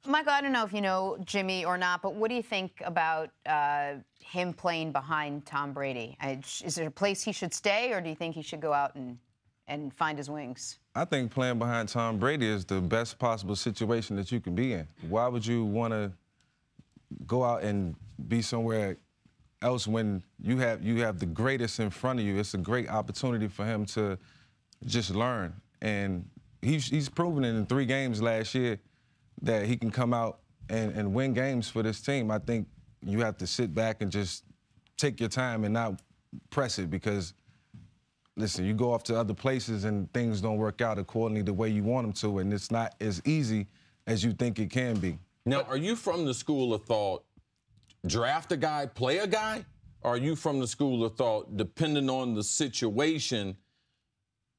Michael, I don't know if you know Jimmy or not, but what do you think about him playing behind Tom Brady? Is there a place he should stay, or do you think he should go out and find his wings? I think playing behind Tom Brady is the best possible situation that you can be in. Why would you want to go out and be somewhere else when you have the greatest in front of you? It's a great opportunity for him to just learn. And he's proven it in 3 games last year that he can come out and win games for this team. I think you have to sit back and just take your time and not press it because, listen, you go off to other places and things don't work out accordingly the way you want them to, and it's not as easy as you think it can be. Now, are you from the school of thought, draft a guy, play a guy? Or are you from the school of thought, depending on the situation,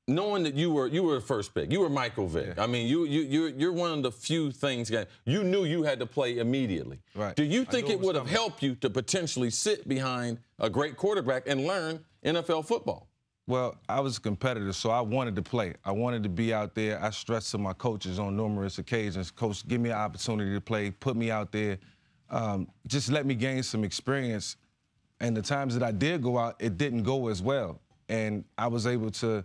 knowing that you were the first pick, you were Michael Vick. Yeah. I mean, you're one of the few things you knew you had to play immediately. Right. Do you think it would have helped you to potentially sit behind a great quarterback and learn NFL football? Well, I was a competitor, so I wanted to play. I wanted to be out there. I stressed to my coaches on numerous occasions, Coach, give me an opportunity to play, put me out there, just let me gain some experience. And the times that I did go out, it didn't go as well. And I was able to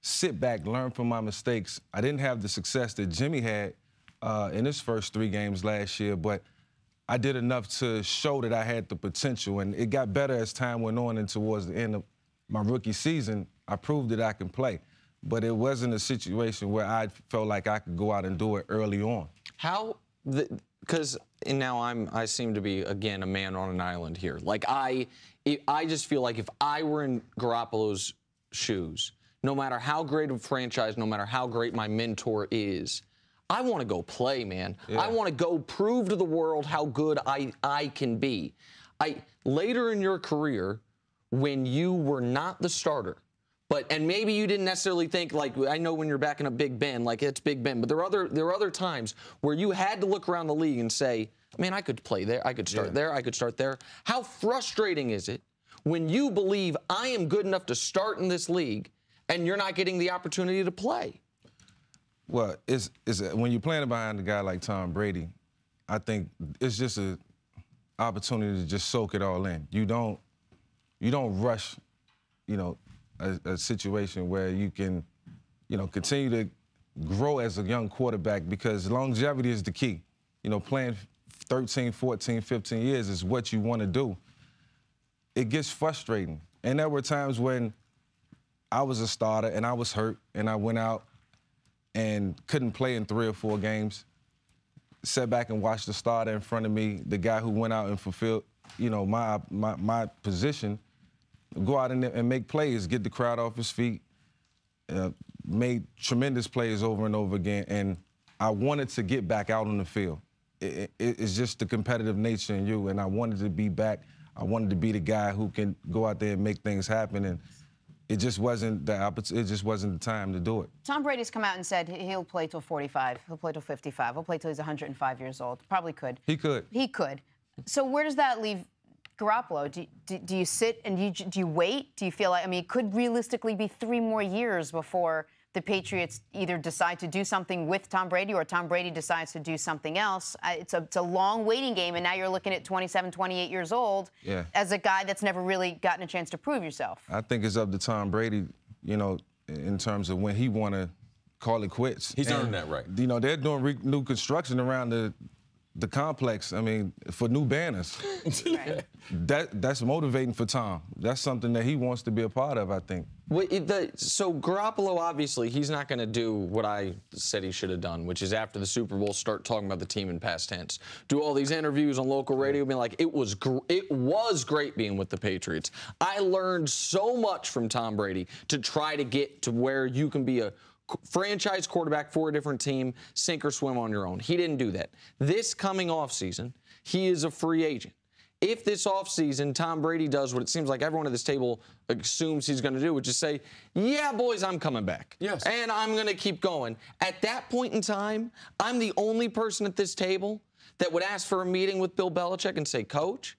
sit back, learn from my mistakes. I didn't have the success that Jimmy had in his first 3 games last year, but I did enough to show that I had the potential. And it got better as time went on, and towards the end of my rookie season, I proved that I can play. But it wasn't a situation where I felt like I could go out and do it early on. Because now I seem to be, again, a man on an island here. Like, I just feel like if I were in Garoppolo's shoes, no matter how great of a franchise, no matter how great my mentor is, I want to go play, man. Yeah. I want to go prove to the world how good I can be. Later in your career, when you were not the starter, and maybe you didn't necessarily think, like, I know when you're backing up Big Ben, like, it's Big Ben, but there are other times where you had to look around the league and say, man, I could play there, I could start there, I could start there. How frustrating is it when you believe I am good enough to start in this league and you're not getting the opportunity to play? Well, when you're playing behind a guy like Tom Brady, I think it's just an opportunity to just soak it all in. You don't rush, a situation where you can, continue to grow as a young quarterback, because longevity is the key. Playing 13, 14, 15 years is what you want to do. It gets frustrating. And there were times when I was a starter and I was hurt and I went out and couldn't play in 3 or 4 games, sat back and watched the starter in front of me, the guy who went out and fulfilled, my position, go out and make plays, get the crowd off his feet, made tremendous plays over and over again, and I wanted to get back out on the field. It's just the competitive nature in you, and I wanted to be back. I wanted to be the guy who can go out there and make things happen, and it just wasn't the time to do it. Tom Brady's come out and said he'll play till 45, he'll play till 55, he'll play till he's 105 years old. Probably could. He could. He could. So where does that leave Garoppolo? Do you sit and do you wait? Do you feel like, it could realistically be 3 more years before the Patriots either decide to do something with Tom Brady or Tom Brady decides to do something else? It's a long waiting game, and now you're looking at 27, 28 years old as a guy that's never really gotten a chance to prove yourself. I think it's up to Tom Brady, in terms of when he want to call it quits. He's earned that right. They're doing new construction around the complex, for new banners. Right. That's motivating for Tom. That's something that he wants to be a part of, I think. So Garoppolo, obviously, he's not going to do what I said he should have done, which is after the Super Bowl start talking about the team in past tense. Do all these interviews on local radio, being like, it was great being with the Patriots. I learned so much from Tom Brady to try to get to where you can be a franchise quarterback for a different team, sink or swim on your own. He didn't do that. This coming offseason, he is a free agent. If this offseason Tom Brady does what it seems like everyone at this table assumes he's going to do, which is say, yeah, boys, I'm coming back. Yes. And I'm going to keep going. At that point in time, I'm the only person at this table that would ask for a meeting with Bill Belichick and say, Coach,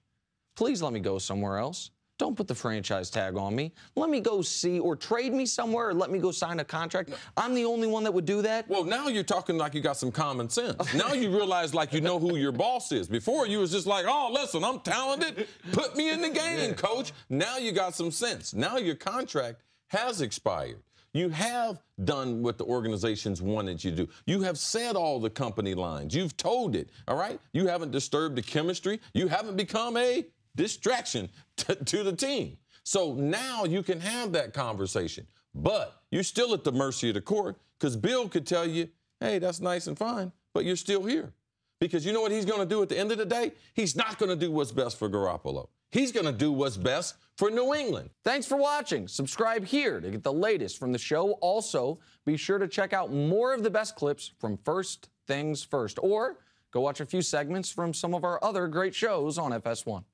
please let me go somewhere else. Don't put the franchise tag on me. Let me go see, or trade me somewhere, or let me go sign a contract. I'm the only one that would do that. Well, now you're talking like you got some common sense. Now you realize like you know who your boss is. Before you was just like, oh, listen, I'm talented. Put me in the game, coach. Now you got some sense. Now your contract has expired. You have done what the organizations wanted you to do. You have said all the company lines. You've told it, all right? You haven't disturbed the chemistry. You haven't become a distraction to the team. So now you can have that conversation. But you're still at the mercy of the court because Bill could tell you, hey, that's nice and fine, but you're still here. Because you know what he's going to do at the end of the day? He's not going to do what's best for Garoppolo. He's going to do what's best for New England. Thanks for watching. Subscribe here to get the latest from the show. Also, be sure to check out more of the best clips from First Things First, or go watch a few segments from some of our other great shows on FS1.